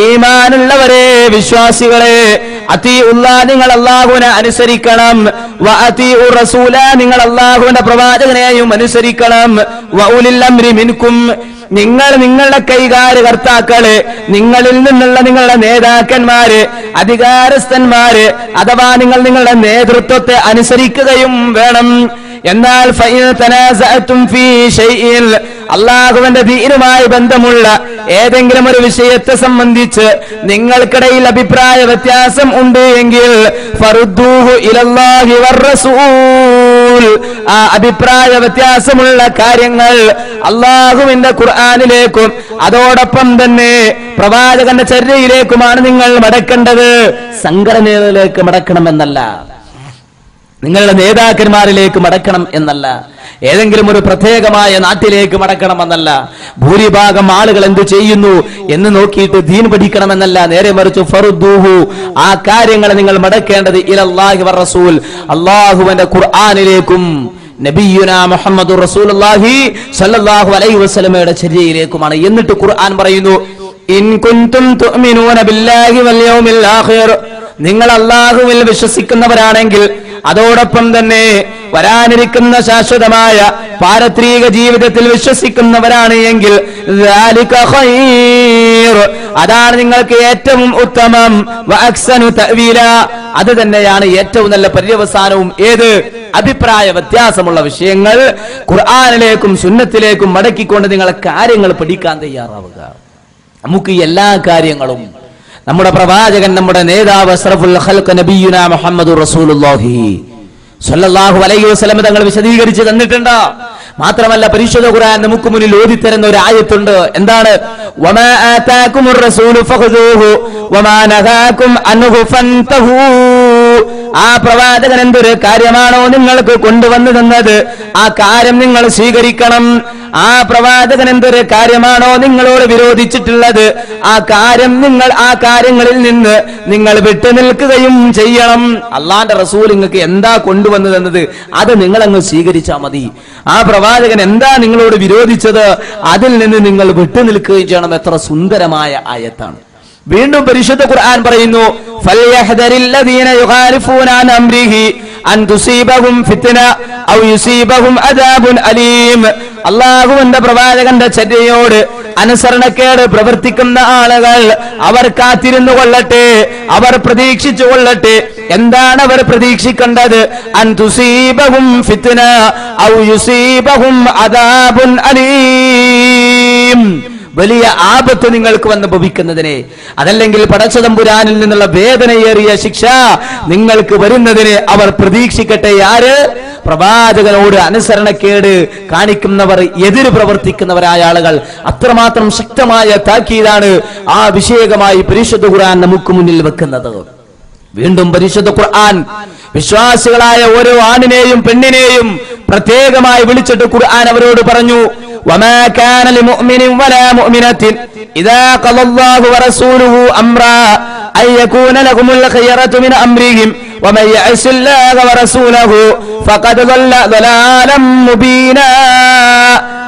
ഈമാനുള്ളവരെ, വിശ്വാസികളെ, അത്തിഉല്ലാഹ്, നിങ്ങൾ അല്ലാഹുവിനെ അനുസരിക്കണം. വ അത്തിഉർ റസൂല, നിങ്ങൾ അല്ലാഹുവിന്റെ പ്രവാചകനെയും അനുസരിക്കണം. വ ഉലിൽ അംരി മിൻകും, നിങ്ങൾ നിങ്ങളുടെ കൈകാര്യകർത്താക്കള്, നിങ്ങളിൽ നിന്നുള്ള നിങ്ങളുടെ നേതാക്കന്മാര്, അധികാരസ്ഥന്മാര്, അഥവാ നിങ്ങൾ നിങ്ങളുടെ നേതൃത്വത്തെ അനുസരിക്കുകയും വേണം. എന്നാൽ അല്ലാഹുവിന്റെ ദീനുമായി ബന്ധമുള്ള ഏതെങ്കിലും ഒരു വിഷയത്തെ സംബന്ധിച്ച് നിങ്ങൾക്കിടയിൽ അഭിപ്രായ വ്യത്യാസം ഉണ്ട് എങ്കിൽ ഫറുദ്ദൂഹു ഇലല്ലാഹി വറസൂൽ, ആ അഭിപ്രായ വ്യത്യാസമുള്ള കാര്യങ്ങൾ അല്ലാഹുവിന്റെ ഖുർആനിലേക്കും അതോടൊപ്പം തന്നെ പ്രവാചകന്റെ ചര്യയിലേക്കുമാണ് നിങ്ങൾ മടക്കേണ്ടത്. സംഘടനകളിലേക്ക് മടക്കണമെന്നല്ല, നിങ്ങളുടെ നേതാക്കന്മാരിലേക്ക് മടക്കണം എന്നല്ല, ഏതെങ്കിലും ഒരു പ്രത്യേകമായ നാട്ടിലേക്ക് മടക്കണമെന്നല്ല, ഭൂരിഭാഗം ആളുകൾ എന്ത് ചെയ്യുന്നു എന്ന് നോക്കിയിട്ട് ദീൻ പഠിക്കണമെന്നല്ല. നേരെ മറിച്ച് ഫറുദ്ദൂഹു, ആ കാര്യങ്ങൾ നിങ്ങൾ മടക്കേണ്ടത് ഇലല്ലാഹി വറസൂൽ, അല്ലാഹുവിന്റെ ഖുർആനിലേക്കും നബിയുനാ മുഹമ്മദുർ റസൂലുള്ളാഹി സ്വല്ലല്ലാഹു അലൈഹി വസല്ലമയുടെ ചര്യയിലേക്കുമാണ്. എന്നിട്ട് ഖുർആൻ പറയുന്നു, ഇൻ കുൻതും തുഅ്മിനൂന ബില്ലാഹി വൽ യൗമിൽ ആഖിർ, നിങ്ങൾ അല്ലാഹുവിൽ വിശ്വസിക്കുന്നവരാണെങ്കിൽ അതോടൊപ്പം തന്നെ വരാനിരിക്കുന്ന ശാശ്വതമായ പാരത്രിക ജീവിതത്തിൽ വിശ്വസിക്കുന്നവരാണ് എങ്കിൽ അതാണ് നിങ്ങൾക്ക് ഏറ്റവും ഉത്തമം. വഅക്സനു തഅവീല, അത് തന്നെയാണ് ഏറ്റവും നല്ല പര്യവസാനവും. ഏത്? അഭിപ്രായ വ്യത്യാസമുള്ള വിഷയങ്ങൾ ഖുർആനിലേക്കും സുന്നത്തിലേക്കും മടക്കിക്കൊണ്ട് നിങ്ങൾ കാര്യങ്ങൾ പഠിക്കാൻ തയ്യാറാവുക. നമുക്ക് എല്ലാ കാര്യങ്ങളും നമ്മുടെ പ്രവാചകൻ, നമ്മുടെ നേതാവ് അഷ്റഫുൽ ഖൽഖ് നബിയുനാ മുഹമ്മദുർ റസൂലുള്ളാഹി സ്വല്ലല്ലാഹു അലൈഹി വസല്ലം തങ്ങൾ വിശദീകരിച്ച് തന്നിട്ടുണ്ട്. മാത്രമല്ല പരിശുദ്ധ ഖുർആൻ നമുക്ക് മുന്നിൽ ഓതിത്തരുന്ന ഒരു ആയത്തുണ്ട്. എന്താണ്? വമാ ആതാകുമുർ റസൂലു ഫഖുദൂഹു വമാ നഹാകും അൻഹു ഫൻതഹൂ, ആ പ്രവാചകൻ എന്തൊരു കാര്യമാണോ നിങ്ങൾക്ക് കൊണ്ടുവന്നു തന്നത്, ആ കാര്യം നിങ്ങൾ സ്വീകരിക്കണം. ആ പ്രവാചകൻ എന്തൊരു കാര്യമാണോ നിങ്ങളോട് വിരോധിച്ചിട്ടുള്ളത്, ആ കാര്യങ്ങളിൽ നിന്ന് നിങ്ങൾ വിട്ടുനിൽക്കുകയും ചെയ്യണം. അള്ളാന്റെ റസൂൽ നിങ്ങൾക്ക് എന്താ കൊണ്ടുവന്നു തന്നത് അത് നിങ്ങൾ അങ്ങ് സ്വീകരിച്ചാൽ മതി. ആ പ്രവാചകൻ എന്താ നിങ്ങളോട് വിരോധിച്ചത് അതിൽ നിന്ന് നിങ്ങൾ വിട്ടുനിൽക്കുകയും ചെയ്യണം. എത്ര സുന്ദരമായ ആയത്താണ്. വീണ്ടും പരിശുദ്ധ ഖുർആൻ പറയുന്നു, ഫൽയഹ്ദരില്ലദീന യുഖാലിഫൂന അൻ അംരിഹി അൻ തുസീബഹും ഫിത്ന ഔ യുസീബഹും അദാബുൻ അലീം. അല്ലാഹുവിന്റെ പ്രവാചകന്റെ ചര്യയോട് അനുസരണക്കേട് പ്രവർത്തിക്കുന്ന ആളുകൾ അവർ കാത്തിരുന്നു കൊള്ളട്ടെ, അവർ പ്രതീക്ഷിച്ചു കൊള്ളട്ടെ. എന്താണ് അവർ പ്രതീക്ഷിക്കേണ്ടത്? അൻ തുസീബഹും ഫിത്ന ഔ യുസീബഹും അദാബുൻ അലീം, വലിയ ആപത്ത് നിങ്ങൾക്ക് വന്ന് ഭവിക്കുന്നതിനെ, അതല്ലെങ്കിൽ പടച്ചതമ്പുരാനിൽ നിന്നുള്ള വേദനയേറിയ ശിക്ഷ നിങ്ങൾക്ക് വരുന്നതിനെ അവർ പ്രതീക്ഷിക്കട്ടെ. ആര്? പ്രവാചകനോട് അനുസരണക്കേട് കാണിക്കുന്നവർ, എതിര് പ്രവർത്തിക്കുന്നവരായ ആളുകൾ. അത്രമാത്രം ശക്തമായ താക്കീതാണ് ആ വിഷയകമായി പരിശുദ്ധ ഖുർആൻ നമുക്ക് മുന്നിൽ വെക്കുന്നത്. വീണ്ടും പരിശുദ്ധ ഖുർആൻ വിശ്വാസികളായ ഓരോ ആണിനെയും പെണ്ണിനെയും പ്രത്യേകമായി വിളിച്ചിട്ട് ഖുർആൻ അവരോട് പറഞ്ഞു, وما كان لمؤمن ولا مؤمنة إذا قضى الله ورسوله أمرا أن يكون لهم الخيرة من أمرهم ومن يعص الله ورسوله فقد ضل ضلالا مبينا.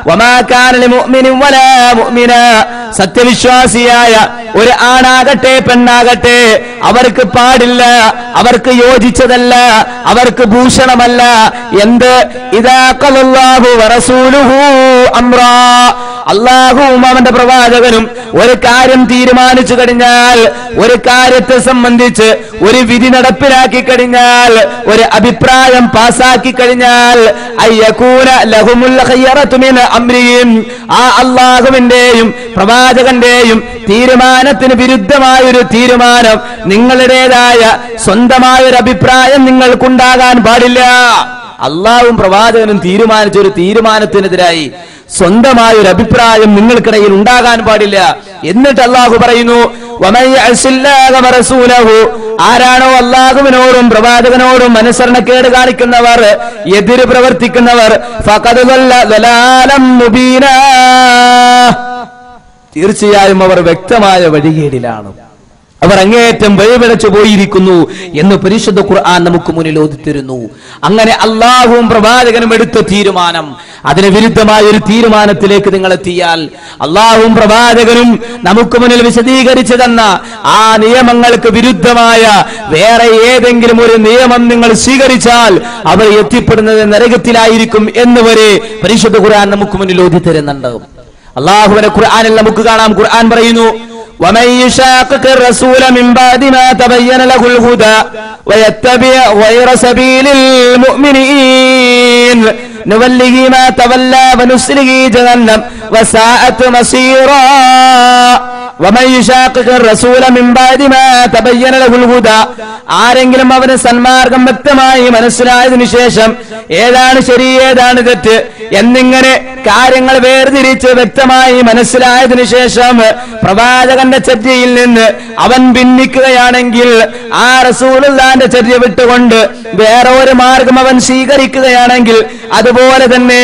وما كان لمؤمن ولا مؤمنة, സത്യവിശ്വാസിയായ ഒരു ആണാകട്ടെ പെണ്ണാകട്ടെ അവർക്ക് പാടില്ല, അവർക്ക് യോജിച്ചതല്ല, അവർക്ക് ഭൂഷണമല്ല. എന്ത്? ഇദാ ഖലല്ലാഹു വറസൂലുഹു അംറാ, അല്ലാഹുവും അവന്റെ പ്രവാചകനും ഒരു കാര്യം തീരുമാനിച്ചു കഴിഞ്ഞാൽ, ഒരു കാര്യത്തെ സംബന്ധിച്ച് ഒരു വിധി നടപ്പിലാക്കി കഴിഞ്ഞാൽ, ഒരു അഭിപ്രായം പാസാക്കി കഴിഞ്ഞാൽ, അയ്യകൂന ലഹുമുൽ ഖിയറതു മിൻ അംരിഹിം, ആ അല്ലാഹുവിന്റെയും പ്രവാചകന്റെയും തീരുമാനത്തിന് വിരുദ്ധമായൊരു തീരുമാനം, നിങ്ങളുടേതായ സ്വന്തമായൊരു അഭിപ്രായം നിങ്ങൾക്കുണ്ടാകാൻ പാടില്ല. അല്ലാഹുവും പ്രവാചകനും തീരുമാനിച്ച ഒരു തീരുമാനത്തിനെതിരായി സ്വന്തമായൊരു അഭിപ്രായം നിങ്ങൾക്കിടയിൽ ഉണ്ടാകാൻ പാടില്ല. എന്നിട്ട് അല്ലാഹു പറയുന്നു, ആരാണോ അല്ലാഹുവിനോടും പ്രവാചകനോടും അനുസരണക്കേട് കാണിക്കുന്നവർ, എതിര് പ്രവർത്തിക്കുന്നവർ, ഫഖദ് ളല്ല ളലാലം മുബീനാ, തീർച്ചയായും അവർ വ്യക്തമായ വഴികേടിലാണ്. അവർ അങ്ങേയറ്റം വഴിപിഴച്ചു പോയിരിക്കുന്നു എന്ന് പരിശുദ്ധ ഖുർആൻ നമുക്ക് മുന്നിൽ ഓതിത്തരുന്നു. അങ്ങനെ അള്ളാഹുവും പ്രവാചകനും എടുത്ത തീരുമാനം, അതിന് വിരുദ്ധമായ ഒരു തീരുമാനത്തിലേക്ക് നിങ്ങൾ എത്തിയാൽ, അള്ളാഹുവും പ്രവാചകനും നമുക്ക് മുന്നിൽ വിശദീകരിച്ചു തന്ന ആ നിയമങ്ങൾക്ക് വിരുദ്ധമായ വേറെ ഏതെങ്കിലും ഒരു നിയമം നിങ്ങൾ സ്വീകരിച്ചാൽ അവർ എത്തിപ്പെടുന്നത് നരകത്തിലായിരിക്കും എന്ന് വരെ പരിശുദ്ധ ഖുർആൻ നമുക്ക് മുന്നിൽ ഓതിത്തരുന്നുണ്ട്. അള്ളാഹുവിന്റെ ഖുർആനിൽ നമുക്ക് കാണാം, ഖുർആൻ പറയുന്നു, ومن يشاقق الرسول من بعد ما تبين له الهدى ويتبع غير سبيل المؤمنين نوله ما تولى ونصله جهنم وساءت مصيرا ومن يشاقق الرسول من بعد ما تبين له الهدى ആരെങ്കിലും അവന് സന്മാർഗം വ്യക്തമായി മനസ്സിലായതിനു ശേഷം ഏതാണ് ശരി ഏതാണ് തെറ്റ് എന്നിങ്ങനെ കാര്യങ്ങൾ വേർതിരിച്ച് വ്യക്തമായി മനസ്സിലായതിനു ശേഷം പ്രവാചകന്റെ ചര്യയിൽ നിന്ന് അവൻ ഭിന്നിക്കുകയാണെങ്കിൽ, ആ റസൂലുള്ളാഹിന്റെ ചര്യ വിട്ടുകൊണ്ട് വേറെ ഒരു മാർഗം അവൻ സ്വീകരിക്കുകയാണെങ്കിൽ, അതുപോലെ തന്നെ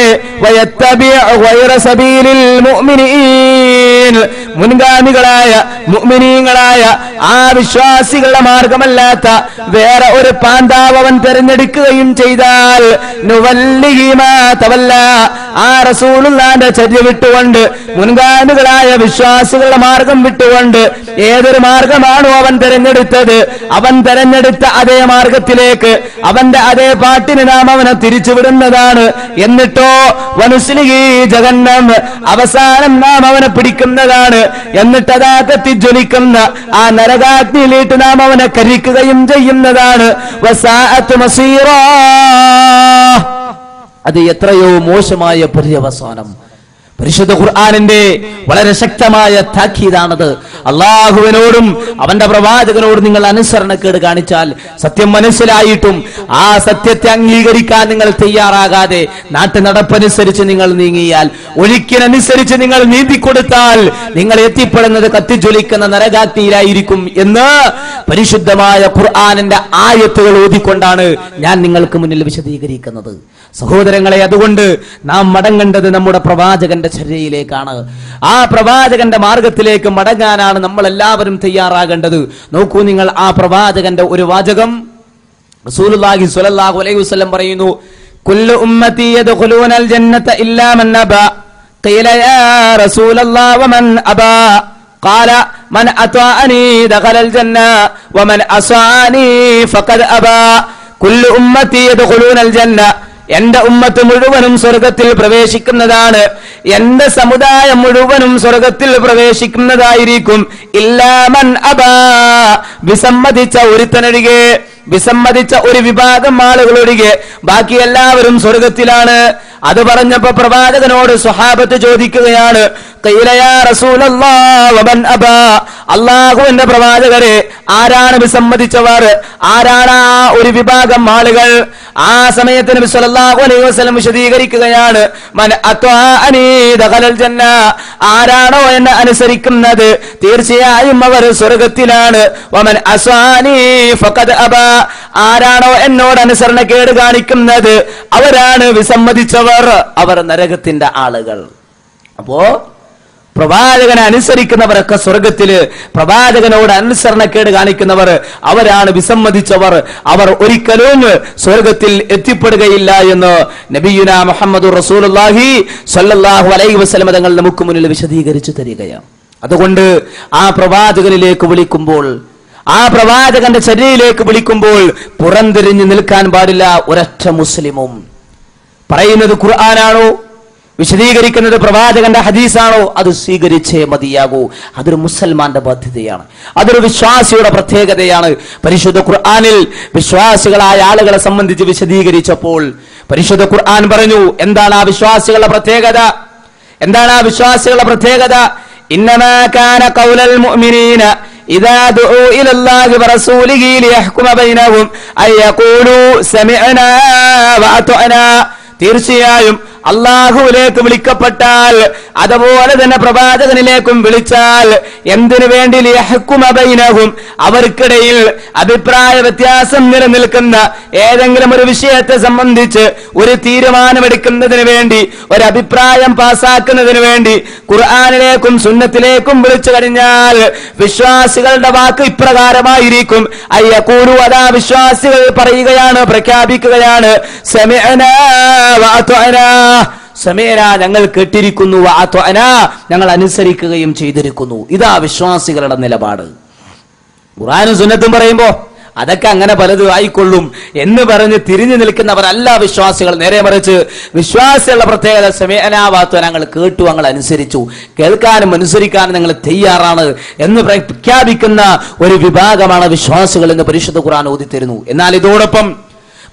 മുൻഗാമികളായ മുഅ്മിനീങ്ങളായ ആ വിശ്വാസികളുടെ മാർഗമല്ലാത്ത വേറെ ഒരു പാന്താവ് അവൻ തെരഞ്ഞെടുക്കുകയും ചെയ്താൽ, നുവല്ലിഹി മാ തവല്ല, ആ റസൂലുള്ളാഹിന്റെ ചര്യ വിട്ടുകൊണ്ട് മുൻഗാമികളായ വിശ്വാസികളുടെ മാർഗം വിട്ടുകൊണ്ട് ഏതൊരു മാർഗമാണോ അവൻ തെരഞ്ഞെടുത്തത്, അവൻ തെരഞ്ഞെടുത്ത അതേ മാർഗത്തിലേക്ക് അവന്റെ അതേ പാട്ടിന് നാം അവനെ തിരിച്ചുവിടുന്നതാണ്. എന്നിട്ടോ വനുസ്ലിഹി ജഹന്നം, അവസാനം നാം അവനെ പിടിക്കുന്നതാണ്. എന്നിട്ട് അതാ കത്തിജ്വലിക്കുന്ന ആ നരകാഗ്നിയിലേക്ക് നാം അവനെ കരിക്കുകയും ചെയ്യുന്നതാണ്. വസാഅത്ത് മസീറാ, അത് എത്രയോ മോശമായ പര്യവസാനം. പരിശുദ്ധ ഖുർആനിന്റെ വളരെ ശക്തമായ താക്കീതാണത്. അള്ളാഹുവിനോടും അവന്റെ പ്രവാചകനോടും നിങ്ങൾ അനുസരണക്കേട് കാണിച്ചാൽ, സത്യം മനസ്സിലായിട്ടും ആ സത്യത്തെ അംഗീകരിക്കാൻ നിങ്ങൾ തയ്യാറാകാതെ നാട്ടു നടപ്പനുസരിച്ച് നിങ്ങൾ നീങ്ങിയാൽ, ഒഴുക്കിനനുസരിച്ച് നിങ്ങൾ നീന്തിക്കൊടുത്താൽ നിങ്ങൾ എത്തിപ്പെടുന്നത് കത്തിജ്വലിക്കുന്ന നരകാഗ്നിയിലായിരിക്കും എന്ന് പരിശുദ്ധമായ ഖുർആനിന്റെ ആയത്തുകൾ ഓതിക്കൊണ്ടാണ് ഞാൻ നിങ്ങൾക്ക് മുന്നിൽ വിശദീകരിക്കുന്നത്. സഹോദരങ്ങളെ, അതുകൊണ്ട് നാം മടങ്ങേണ്ടത് നമ്മുടെ പ്രവാചകന്റെ ചര്യയിലേക്കാണ്. ആ പ്രവാചകന്റെ മാർഗത്തിലേക്ക് മടങ്ങാനാണ് നമ്മൾ എല്ലാവരും തയ്യാറാകേണ്ടത്. നോക്കൂ നിങ്ങൾ, ആ പ്രവാചകന്റെ ഒരു വാചകം റസൂലുള്ളാഹി സ്വല്ലല്ലാഹു അലൈഹി വസല്ലം പറയുന്നു, കുല്ലു ഉമ്മത്തി യദ്ഖുലൂനൽ ജന്നത ഇല്ലാ മൻ അബാ ഖീല യാ റസൂലല്ലാഹ് വമൻ അബാ ഖാല മൻ അതാഅനി ദഖലൽ ജന്ന വമൻ അസാനി ഫഖദ് അബാ കുല്ലു ഉമ്മത്തി യദ്ഖുലൂനൽ ജന്ന, എന്റെ ഉമ്മത്ത് മുഴുവനും സ്വർഗത്തിൽ പ്രവേശിക്കുന്നതാണ്, എന്റെ സമുദായം മുഴുവനും സ്വർഗത്തിൽ പ്രവേശിക്കുന്നതായിരിക്കും. ഇല്ലാ മൻ അബാ, വിസമ്മതിച്ച ഒരുത്തനൊഴികെ, വിസമ്മതിച്ച ഒരു വിഭാഗം ആളുകളൊഴികെ ബാക്കി എല്ലാവരും സ്വർഗത്തിലാണ്. അത് പറഞ്ഞപ്പോ പ്രവാചകനോട് സ്വഹാബത്ത് ചോദിക്കുകയാണ്, ഖീല യാ റസൂലല്ലാഹ് വമൻ അബാ, അല്ലാഹുവിന്റെ പ്രവാചകരെ, ആരാണ് വിസമ്മതിച്ചവർ, ആരാണ് ആ ഒരു വിഭാഗം ആളുകൾ? ആ സമയത്ത് നബി സല്ലല്ലാഹു അലൈഹി വസല്ലം വിശദീകരിക്കുകയാണ്, മൻ അത്വാഅനി ദഖലൽ ജന്ന, ആരാണോ എന്നെ അനുസരിക്കുന്നത് തീർച്ചയായും അവർ സ്വർഗത്തിലാണ്. വമൻ അസാനി ഫഖദ് അബാ, ആരാണോ എന്നോട് അനുസരണക്കേട് കാണിക്കുന്നത് അവരാണ് വിസമ്മതിച്ചവർ, അവർ നരകത്തിന്റെ ആളുകൾ. അപ്പോ പ്രവാചകനെ അനുസരിക്കുന്നവരൊക്കെ സ്വർഗത്തില്, പ്രവാചകനോട് അനുസരണക്കേട് കാണിക്കുന്നവർ അവരാണ് വിസമ്മതിച്ചവർ, അവർ ഒരിക്കലും സ്വർഗത്തിൽ എത്തിപ്പെടുകയില്ല എന്ന് നബിയുനാ മുഹമ്മദുർ റസൂലുള്ളാഹി സ്വല്ലല്ലാഹു അലൈഹി വസല്ലം തങ്ങൾ നമുക്ക് മുന്നിൽ വിശദീകരിച്ചു തരികയാണ്. അതുകൊണ്ട് ആ പ്രവാചകനിലേക്ക് വിളിക്കുമ്പോൾ, ആ പ്രവാചകന്റെ ചര്യയിലേക്ക് വിളിക്കുമ്പോൾ പുറംതിരിഞ്ഞു നിൽക്കാൻ പാടില്ല ഒരൊറ്റ മുസ്ലിമും. പറയുന്നത് ഖുർആനാണോ, വിശദീകരിക്കുന്നത് പ്രവാചകന്റെ ഹദീസാണോ, അത് സ്വീകരിച്ചേ മതിയാകൂ. അതൊരു മുസൽമാന്റെ ബാധ്യതയാണ്, അതൊരു വിശ്വാസിയുടെ പ്രത്യേകതയാണ്. പരിശുദ്ധ ഖുർആനിൽ വിശ്വാസികളായ ആളുകളെ സംബന്ധിച്ച് വിശദീകരിച്ചപ്പോൾ പരിശുദ്ധ ഖുർആൻ പറഞ്ഞു, എന്താണ് ആ വിശ്വാസികളുടെ പ്രത്യേകത, എന്താണ് ആ വിശ്വാസികളുടെ പ്രത്യേകത? ഇന്നമാ കാന ഖൗലൽ മുഅ്മിനീന ഇദാ ദുഉ ഇലല്ലാഹി വറസൂലിഹി ലിയഹ്കുമ ബൈനഹും അയഖൂലു സമിഅനാ വഅതഅനാ, തീർച്ചയായും അള്ളാഹുവിലേക്ക് വിളിക്കപ്പെട്ടാൽ, അതുപോലെ തന്നെ പ്രവാചകനിലേക്കും വിളിച്ചാൽ, എന്തിനു വേണ്ടി? ലിയഹ്കുമ ബൈനഹും, അവർക്കിടയിൽ അഭിപ്രായ വ്യത്യാസം നിലനിൽക്കുന്ന ഏതെങ്കിലും ഒരു വിഷയത്തെ സംബന്ധിച്ച് ഒരു തീരുമാനമെടുക്കുന്നതിന് വേണ്ടി, ഒരു അഭിപ്രായം പാസാക്കുന്നതിന് വേണ്ടി ഖുർആനിലേക്കും സുന്നത്തിലേക്കും വിളിച്ചു കഴിഞ്ഞാൽ വിശ്വാസികളുടെ വാക്ക് ഇപ്രകാരമായിരിക്കും. അയ്യഖൂലു, അതാ വിശ്വാസികൾ പറയുകയാണ്, പ്രഖ്യാപിക്കുകയാണ്, സമിഅനാ വഅതഅനാ, സമീഅനാ ഞങ്ങൾ കേട്ടിരിക്കുന്നു, വഅതഅനാ ഞങ്ങൾ അനുസരിക്കുകയും ചെയ്തിരിക്കുന്നു. ഇതാ വിശ്വാസികളുടെ നിലപാട്. ഖുർആനും സുന്നത്തും പറയുമ്പോ അതൊക്കെ അങ്ങനെ പലതും ആയിക്കൊള്ളും എന്ന് പറഞ്ഞ് തിരിഞ്ഞു നിൽക്കുന്നവരല്ല വിശ്വാസികൾ. നേരെ മറിച്ച് വിശ്വാസികളുടെ പ്രത്യേകത സമീഅനാ വഅതഅനാ, ഞങ്ങൾ കേട്ടു, ഞങ്ങൾ അനുസരിച്ചു, കേൾക്കാനും അനുസരിക്കാനും ഞങ്ങൾ തയ്യാറാണ് എന്ന് പ്രഖ്യാപിക്കുന്ന ഒരു വിഭാഗമാണ് വിശ്വാസികൾ എന്ന് പരിശുദ്ധ ഖുർആൻ ഓതിത്തരുന്നു. എന്നാൽ ഇതോടൊപ്പം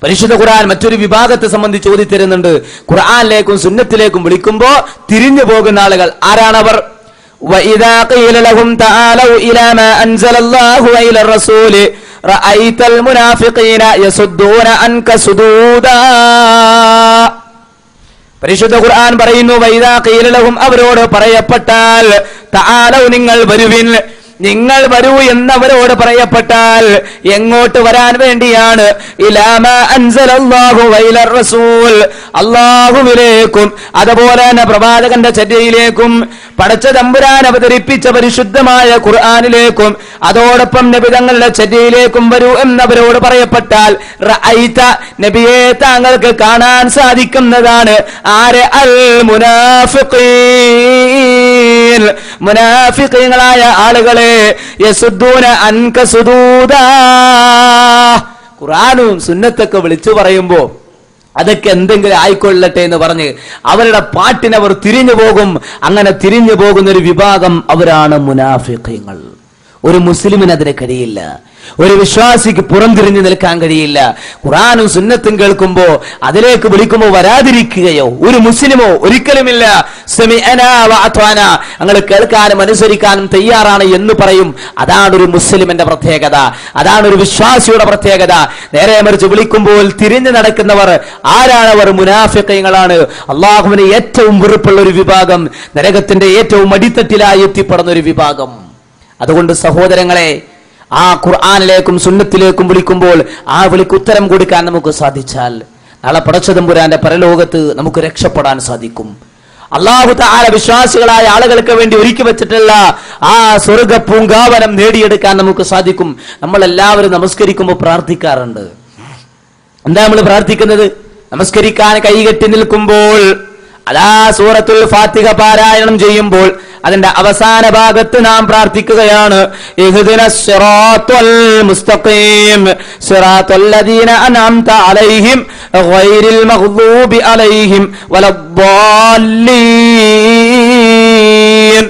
പരിശുദ്ധ ഖുർആൻ മറ്റൊരു വിഭാഗത്തെ സംബന്ധിച്ച് ഓതിത്തരുന്നുണ്ട്. ഖുർആനിലേക്കും സുന്നത്തിലേക്കും വിളിക്കുമ്പോ തിരിഞ്ഞു പോകുന്ന ആളുകൾ ആരാണവർ? വഇദാ ഖീല ലഹും തആലൂ ഇലാ മാ അൻസലല്ലാഹു വഇലാ റസൂലി റഅയ്തൽ മുനാഫിഖീന യസുദ്ദൂന അൻക സുദൂദാ. പരിശുദ്ധ ഖുർആൻ പറയുന്നു, വഇദാ ഖീല ലഹും, അവരോട് പറയപ്പെട്ടാൽ, തആലൂ നിങ്ങൾ വരുവിൻ, നിങ്ങൾ വരൂ എന്നവരോട് പറയപ്പെട്ടാൽ എങ്ങോട്ട് വരാൻ വേണ്ടിയാണ്? ഇലാ മാ അൻസലല്ലാഹു വഇലാ റസൂൽ, അല്ലാഹുവിലേക്കും അതുപോലെ തന്നെ പ്രവാചകന്റെ ചര്യയിലേക്കും പടച്ച തമ്പുരാൻ അവതരിപ്പിച്ച പരിശുദ്ധമായ ഖുർആനിലേക്കും അതോടൊപ്പം നബി തങ്ങളുടെ ചര്യയിലേക്കും വരൂ എന്നവരോട് പറയപ്പെട്ടാൽ, റഅയ്ത, നബിയെ താങ്കൾക്ക് കാണാൻ സാധിക്കുന്നതാണ് ആരെ? അൽ മുനാഫിഖീൻ, മുനാഫിഖീങ്ങളായ ആളുകളെ, യസുദ്ദൂന അൻക സുദൂദാ. ഖുർആനും സുന്നത്തൊക്കെ വിളിച്ചു പറയുമ്പോ അതൊക്കെ എന്തെങ്കിലും ആയിക്കൊള്ളട്ടെ എന്ന് പറഞ്ഞ് അവരുടെ പാട്ടിനവർ തിരിഞ്ഞു പോകും. അങ്ങനെ തിരിഞ്ഞു പോകുന്ന ഒരു വിഭാഗം അവരാണ് മുനാഫിഖീങ്ങൾ. ഒരു മുസ്ലിമിന് അതിന് കഴിയില്ല, ഒരു വിശ്വാസിക്ക് പുറംതിരിഞ്ഞു നിൽക്കാൻ കഴിയില്ല. ഖുർആനും സുന്നത്തും കേൾക്കുമ്പോ അതിലേക്ക് വിളിക്കുമ്പോ വരാതിരിക്കുകയോ ഒരു മുസ്ലിമോ ഒരിക്കലുമില്ല. സമിഅനാ വഅതഅനാ, ഞങ്ങൾ കേൾക്കാനും അനുസരിക്കാനും തയ്യാറാണ് എന്ന് പറയും. അതാണ് ഒരു മുസ്ലിമിന്റെ പ്രത്യേകത, അതാണ് ഒരു വിശ്വാസിയുടെ പ്രത്യേകത. നേരെ മറിച്ച് വിളിക്കുമ്പോൾ തിരിഞ്ഞു നടക്കുന്നവർ ആരാണവർ? മുനാഫിഖീങ്ങളാണ്. അള്ളാഹുവിന് ഏറ്റവും വെറുപ്പുള്ള ഒരു വിഭാഗം, നരകത്തിന്റെ ഏറ്റവും അടിത്തട്ടിലായി എത്തിപ്പെടുന്ന ഒരു വിഭാഗം. അതുകൊണ്ട് സഹോദരങ്ങളെ, ആ ഖുർആനിലേക്കും സുന്നത്തിലേക്കും വിളിക്കുമ്പോൾ ആ വിളിക്ക് ഉത്തരം കൊടുക്കാൻ നമുക്ക് സാധിച്ചാൽ നാളെ പടച്ച തമ്പുരാന്റെ പരലോകത്ത് നമുക്ക് രക്ഷപ്പെടാൻ സാധിക്കും. അല്ലാഹു തആല വിശ്വാസികളായ ആളുകൾക്ക് വേണ്ടി ഒരുക്കി വെച്ചിട്ടുള്ള ആ സ്വർഗ്ഗ പൂങ്കാവനം നേടിയെടുക്കാൻ നമുക്ക് സാധിക്കും. നമ്മൾ എല്ലാവരും നമസ്കരിക്കുമ്പോൾ പ്രാർത്ഥിക്കാറുണ്ട്. എന്താ നമ്മൾ പ്രാർത്ഥിക്കുന്നത്? നമസ്കരിക്കാൻ കൈകെട്ടി നിൽക്കുമ്പോൾ, അതാ സൂറത്തുൽ ഫാത്തിഹ പാരായണം ചെയ്യുമ്പോൾ അതിന്റെ അവസാന ഭാഗത്ത് നാം പ്രാർത്ഥിക്കുകയാണ്, ഇഹ്ദിനസ് സിറാത്തൽ മുസ്തഖീം സിറാത്തൽ ലദീന അൻഅംത അലൈഹിം ഗൈറിൽ മഗ്ദൂബി അലൈഹിം വലദ്ദാല്ലീൻ.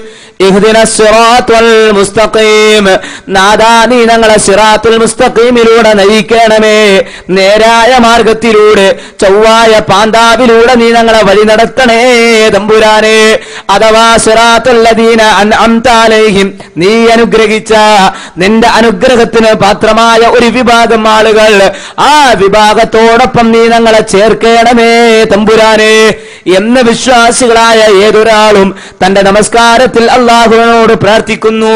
ഇഹ്ദിനസ് സിറാത്തൽ മുസ്തഖീം, നാദാ നീ ഞങ്ങളെ സിറാത്തുൽ മുസ്തഖീമിലൂടെ നയിക്കണമേ, നേരായ മാർഗത്തിലൂടെ ചൊവ്വായ പാന്താവിലൂടെ നീ ഞങ്ങളെ വഴി നടത്തണേ തമ്പുരാനെ. അഥവാ സിറാത്തുൽ ലദീന അൻഅംത അലൈഹിം, നീ അനുഗ്രഹിച്ച നിന്റെ അനുഗ്രഹത്തിന് പാത്രമായ ഒരു വിഭാഗം ആളുകൾ, ആ വിഭാഗത്തോടൊപ്പം നീ ഞങ്ങളെ ചേർക്കണമേ തമ്പുരാനെ എന്ന് വിശ്വാസികളായ ഏതൊരാളും തന്റെ നമസ്കാരത്തിൽ അള്ളാഹുവിനോട് പ്രാർത്ഥിക്കുന്നു.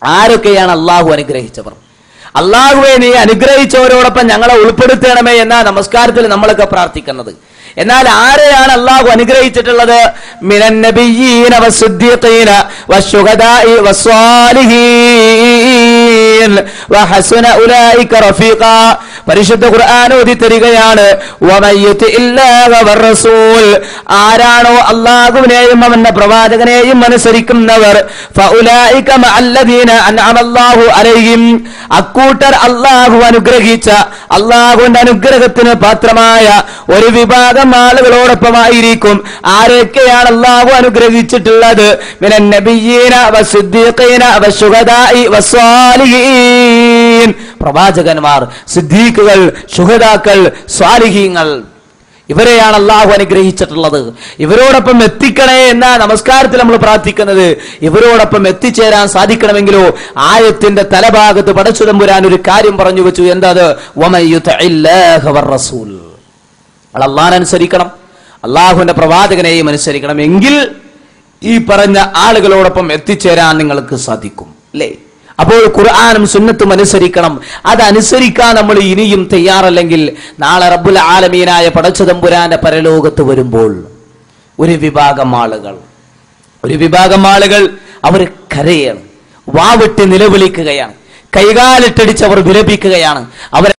ആരൊക്കെയാണ് അള്ളാഹു അനുഗ്രഹിച്ചവർ? അള്ളാഹുവെ നീ അനുഗ്രഹിച്ചവരോടൊപ്പം ഞങ്ങളെ ഉൾപ്പെടുത്തണമേ എന്നാ നമസ്കാരത്തിൽ നമ്മളൊക്കെ പ്രാർത്ഥിക്കുന്നത്. എന്നാൽ ആരെയാണ് അള്ളാഹു അനുഗ്രഹിച്ചിട്ടുള്ളത്? മിനൻ നബിയ്യീന വസ്സുദ്ദീഖീന വശുഹദാഇ വസ്സാലിഹീൻ വഹസന ഉലൈക റഫീഖാ. പരിശുദ്ധ ഖുർആൻ ഓതി തരികയാണ്, വമയ്യുതിഇല്ലാഹ വറസൂൽ, ആരാണോ അല്ലാഹുവിനെയും അവന്റെ പ്രവാചകനെയും അനുസരിക്കുന്നവർ, ഫഉലൈക മഅല്ലദീന അൻഅമല്ലാഹു അലൈഹിം, അക്കൂട്ടർ അല്ലാഹു അനുഗ്രഹിച്ച അല്ലാഹുവിന്റെ അനുഗ്രഹത്തിന് പാത്രമായ ഒരു വിഭാഗം ആളുകളോടൊപ്പമായിരിക്കും. ആരൊക്കെയാണ് അല്ലാഹു അനുഗ്രഹിച്ചിട്ടുള്ളത്? മിനൻ നബിയ്യീന വസ്സുദ്ദീഖീന വശുഹദാഇ വസ്സാലിഹീൻ, പ്രവാചകന്മാർ, സിദ്ദീഖുകൾ, ശുഹദാക്കൾ, സ്വാലിഹീങ്ങൾ, ഇവരെയാണ് അള്ളാഹു അനുഗ്രഹിച്ചിട്ടുള്ളത്. ഇവരോടൊപ്പം എത്തിക്കണേ എന്നാ നമസ്കാരത്തിൽ നമ്മൾ പ്രാർത്ഥിക്കുന്നത്. ഇവരോടൊപ്പം എത്തിച്ചേരാൻ സാധിക്കണമെങ്കിലോ ആയത്തിന്റെ തലഭാഗത്ത് പടച്ച തമ്പുരാൻ ഒരു കാര്യം പറഞ്ഞു വെച്ചു. എന്താ അത്? വമൻ യുതിഇല്ലാഹ വറസൂൽ, അള്ളാഹുവിനെ അനുസരിക്കണം, അള്ളാഹുവിന്റെ പ്രവാചകനെയും അനുസരിക്കണം. എങ്കിൽ ഈ പറഞ്ഞ ആളുകളോടൊപ്പം എത്തിച്ചേരാൻ നിങ്ങൾക്ക് സാധിക്കും, അല്ലേ? അപ്പോൾ ഖുർആനും സുന്നത്തും അനുസരിക്കണം. അതനുസരിക്കാൻ നമ്മൾ ഇനിയും തയ്യാറല്ലെങ്കിൽ നാളെ റബ്ബുൽ ആലമീനായ പടച്ചതമ്പുരാന്റെ പരലോകത്ത് വരുമ്പോൾ ഒരു വിഭാഗം ആളുകൾ അവർ കരയാണ്, വാവിട്ട് നിലവിളിക്കുകയാണ്, കൈകാലിട്ടടിച്ച് അവർ വിലപിക്കുകയാണ്. അവർ